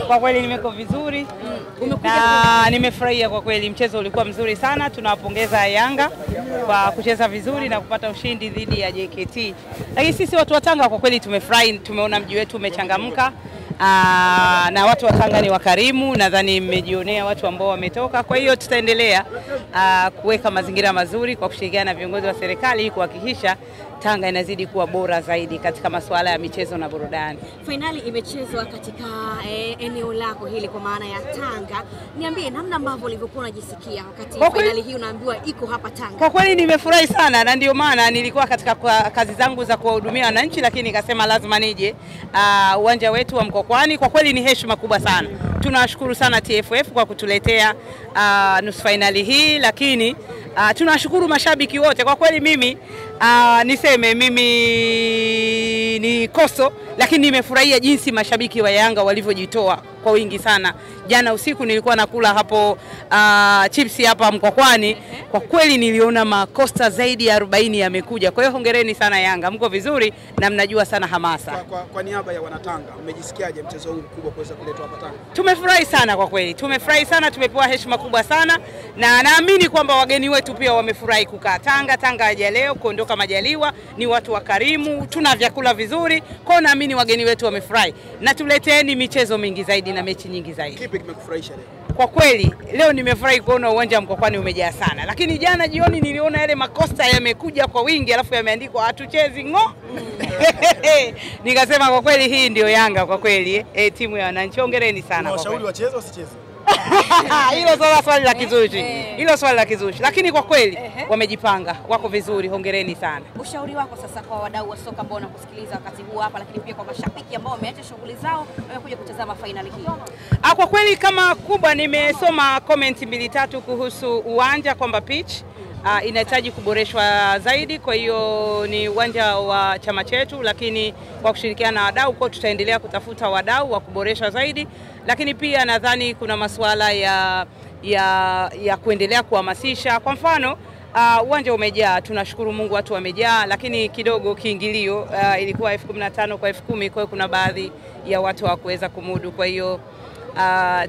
Kwa kweli nimeko vizuri. Na nimefurahia kwa kweli, mchezo ulikuwa mzuri sana. Tunawapongeza Yanga kwa kucheza vizuri na kupata ushindi dhidi ya JKT. Lakini sisi watu wa Tanga kwa kweli tumefurahi, tumeona mji wetu umechangamka. Na watu wa Tanga ni wakarimu, nadhani mmejionea watu ambao wametoka. Kwa hiyo tutaendelea kuweka mazingira mazuri kwa kushirikiana na viongozi wa serikali kuhakikisha Tanga inazidi kuwa bora zaidi katika masuala ya michezo na burudani. Finali imechezwa katika eneo lako hili kwa maana ya Tanga. Niambie namna ambavyo ulivyokuwa unajisikia wakati finali hii unaambiwa iko hapa Tanga. Kwa kweli nimefurahi sana, na ndio maana nilikuwa katika kazi zangu za kuwahudumia wananchi, lakini nikasema lazima nije uwanja wetu wa Mkokwani. Kwa kweli ni heshima kubwa sana. Tunashukuru sana TFF kwa kutuletea nusu finali hii, lakini tunashukuru mashabiki wote. Kwa kweli mimi niseme mimi ni koso, lakini nimefurahia jinsi mashabiki wa Yanga walivyojitoa kwa wingi sana. Jana usiku nilikuwa nakula hapo chipsi hapa Mkokwani. Kwa kweli niliona makosta zaidi ya 40 yamekuja. Kwa hiyo hongereni sana Yanga, mko vizuri na mnajua sana hamasa. Kwa niaba ya wanatanga, umejisikiaje mchezo huu mkubwa kuweza kuletwa hapa Tanga? Tumefurahi sana kwa kweli. Tumefurahi sana, tumepewa heshima kubwa sana, na naamini kwamba wageni wetu pia wamefurahi kukaa Tanga. Tanga haja leo kuondoka majaliwa, ni watu wakarimu, tuna vyakula vizuri. Kwa hiyo naamini wageni wetu wamefurahi. Na tuleteeni michezo mingi zaidi na mechi nyingi zaidi. Kipi kimekufurahisha leo? Kwa kweli leo nimefurahi kuona uwanja Mkokwani umejaa sana. Lakini jana jioni niliona yale makosta yamekuja kwa wingi, alafu yameandikwa hatuchezi ngo. Nikasema kwa kweli hii ndio Yanga kwa kweli, timu ya wananchi. Hongereni sana. Washauri wacheze wasicheze? Hilo swali la kizushi. Hilo swali la kizushi. Lakini kwa kweli wamejipanga, wako vizuri. Hongereni sana. Ushauri wako sasa kwa wadau wa soka ambao wanakusikiliza wakati huu hapa, lakini pia kwa mashabiki ambao wameacha shughuli zao wamekuja kutazama finali hii? Kwa kweli kama kubwa, nimesoma comment 2-3 kuhusu uwanja kwamba pitch inahitaji kuboreshwa zaidi. Kwa hiyo ni uwanja wa chama chetu, lakini kwa kushirikiana na wadau kwa tutaendelea kutafuta wadau wa kuboresha zaidi. Lakini pia nadhani kuna masuala ya kuendelea kuhamasisha. Kwa mfano uwanja umejaa, tunashukuru Mungu watu wamejaa, lakini kidogo kiingilio ilikuwa 15,000 kwa 10,000, kwa hiyo kuna baadhi ya watu hawakuweza kumudu. Kwa hiyo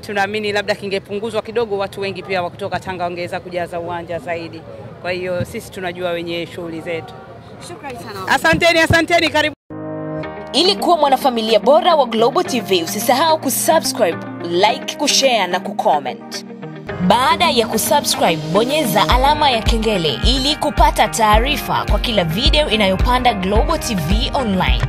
tunaamini labda kingepunguzwa kidogo, watu wengi pia wa kutoka Tanga wangeweza kujaza uwanja zaidi. Kwa hiyo sisi tunajua wenye shughuli zetu. Shukrani sana. Asanteni, karibu. Ili kuwa mwanafamilia bora wa Global TV, usisahau kusubscribe, like, kushare na kucomment. Baada ya kusubscribe, bonyeza alama ya kengele ili kupata taarifa kwa kila video inayopanda Global TV Online.